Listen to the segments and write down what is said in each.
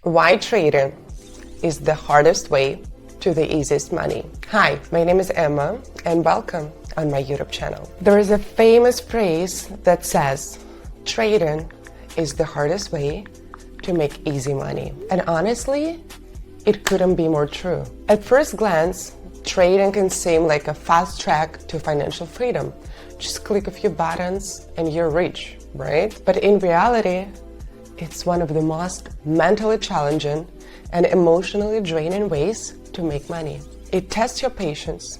Why trading is the hardest way to the easiest money. Hi, my name is Emma and welcome on my YouTube channel. There is a famous phrase that says, trading is the hardest way to make easy money. And honestly, it couldn't be more true. At first glance, trading can seem like a fast track to financial freedom. Just click a few buttons and you're rich, right? But in reality, it's one of the most mentally challenging and emotionally draining ways to make money. It tests your patience,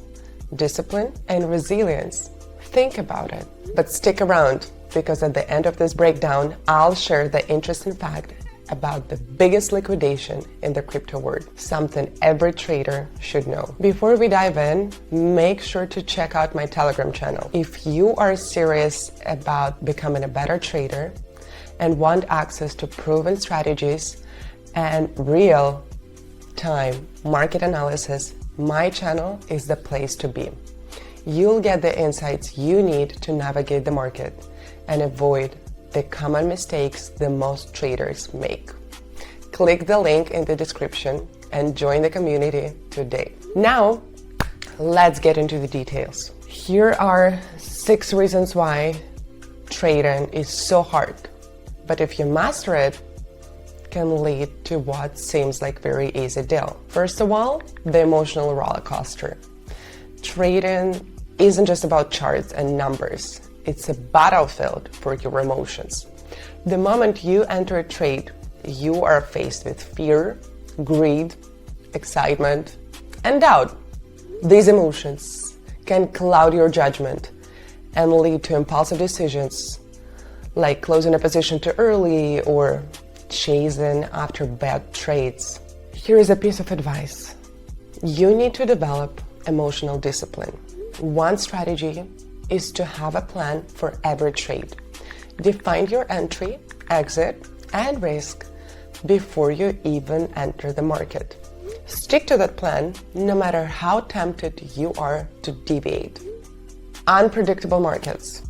discipline, and resilience. Think about it. But stick around, because at the end of this breakdown, I'll share the interesting fact about the biggest liquidation in the crypto world, something every trader should know. Before we dive in, make sure to check out my Telegram channel. If you are serious about becoming a better trader and want access to proven strategies and real-time market analysis, my channel is the place to be. You'll get the insights you need to navigate the market and avoid the common mistakes the most traders make. Click the link in the description and join the community today. Now, let's get into the details. Here are 6 reasons why trading is so hard, but if you master it, can lead to what seems like very easy deal. First of all, the emotional roller coaster. Trading isn't just about charts and numbers. It's a battlefield for your emotions. The moment you enter a trade, you are faced with fear, greed, excitement, and doubt. These emotions can cloud your judgment and lead to impulsive decisions like closing a position too early or chasing after bad trades. Here is a piece of advice. You need to develop emotional discipline. One strategy is to have a plan for every trade. Define your entry, exit, and risk before you even enter the market. Stick to that plan no matter how tempted you are to deviate. Unpredictable markets.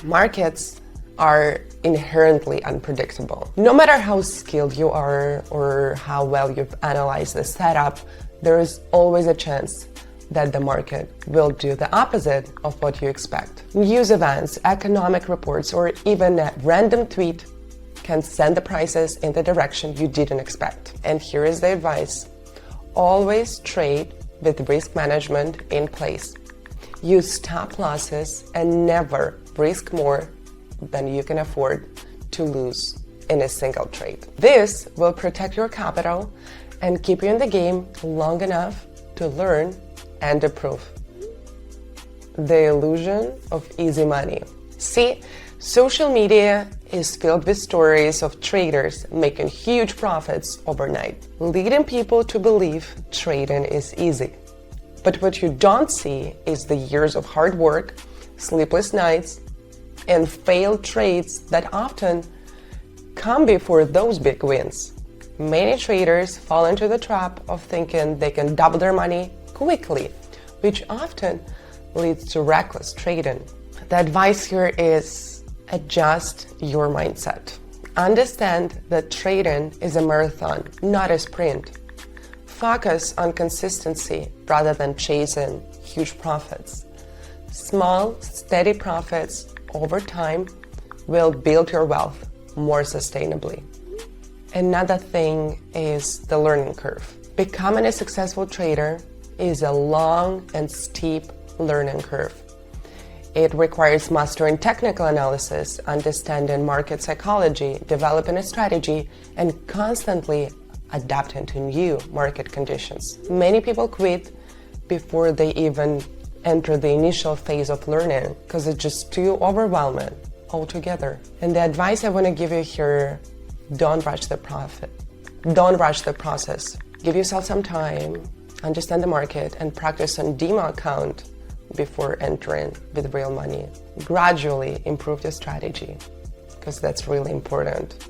Markets are inherently unpredictable. No matter how skilled you are or how well you've analyzed the setup, there is always a chance that the market will do the opposite of what you expect. News events, economic reports, or even a random tweet can send the prices in the direction you didn't expect. And here is the advice. Always trade with risk management in place. Use stop losses and never risk more than you can afford to lose in a single trade. This will protect your capital and keep you in the game long enough to learn and improve. The illusion of easy money. See, social media is filled with stories of traders making huge profits overnight, leading people to believe trading is easy. But what you don't see is the years of hard work, sleepless nights, and failed trades that often come before those big wins. Many traders fall into the trap of thinking they can double their money quickly, which often leads to reckless trading. The advice here is adjust your mindset. Understand that trading is a marathon, not a sprint. Focus on consistency rather than chasing huge profits. Small, steady profits over time will build your wealth more sustainably. Another thing is the learning curve. Becoming a successful trader is a long and steep learning curve. It requires mastering technical analysis, understanding market psychology, developing a strategy, and constantly adapting to new market conditions. Many people quit before they even enter the initial phase of learning because it's just too overwhelming altogether. And the advice I want to give you here, don't rush the profit. Don't rush the process. Give yourself some time, understand the market, and practice on demo account before entering with real money. Gradually improve your strategy because that's really important.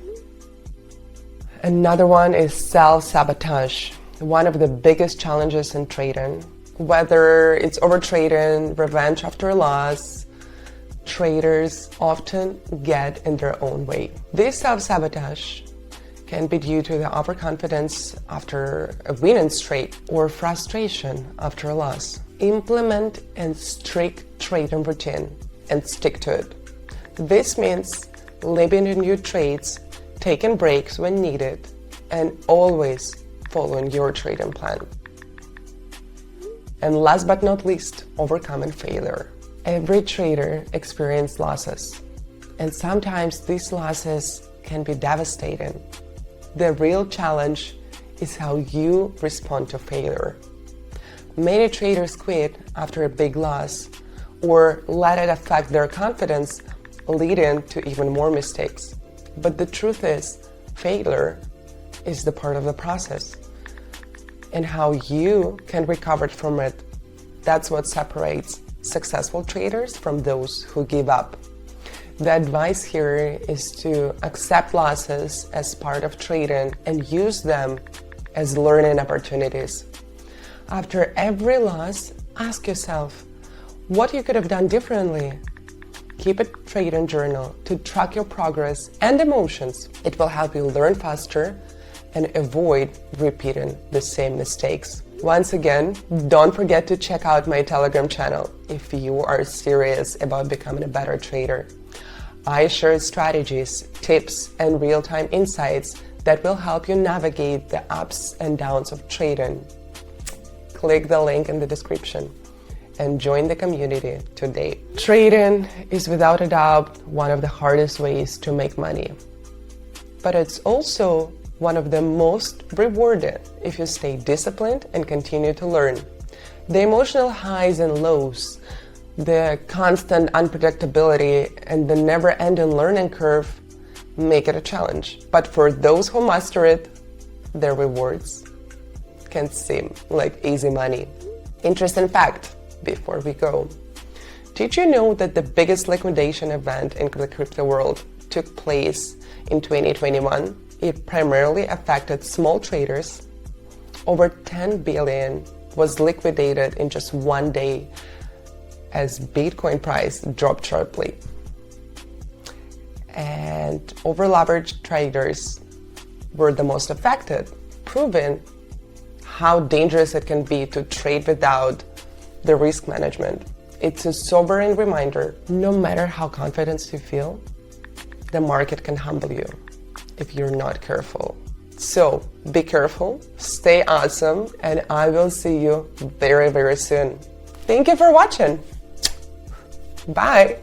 Another one is self-sabotage. One of the biggest challenges in trading. Whether it's overtrading, revenge after loss, traders often get in their own way. This self-sabotage can be due to the overconfidence after a winning streak or frustration after a loss. Implement a strict trading routine and stick to it. This means limiting your trades, taking breaks when needed, and always following your trading plan. And last but not least, overcoming failure. Every trader experiences losses, and sometimes these losses can be devastating. The real challenge is how you respond to failure. Many traders quit after a big loss or let it affect their confidence, leading to even more mistakes. But the truth is, failure is the part of the process, and how you can recover from it, that's what separates successful traders from those who give up. The advice here is to accept losses as part of trading and use them as learning opportunities. After every loss, ask yourself what you could have done differently. Keep a trading journal to track your progress and emotions. It will help you learn faster and avoid repeating the same mistakes. Once again, don't forget to check out my Telegram channel if you are serious about becoming a better trader. I share strategies, tips, and real-time insights that will help you navigate the ups and downs of trading. Click the link in the description and join the community today. Trading is without a doubt one of the hardest ways to make money, but it's also one of the most rewarding if you stay disciplined and continue to learn. The emotional highs and lows, the constant unpredictability, and the never-ending learning curve make it a challenge. But for those who master it, the rewards can seem like easy money. Interesting fact before we go. Did you know that the biggest liquidation event in the crypto world took place in 2021? It primarily affected small traders. Over 10 billion was liquidated in just one day as Bitcoin price dropped sharply. And over-leveraged traders were the most affected, proving how dangerous it can be to trade without the risk management. It's a sobering reminder, no matter how confident you feel, the market can humble you if you're not careful. So be careful, stay awesome, and I will see you very, very soon. Thank you for watching. Bye.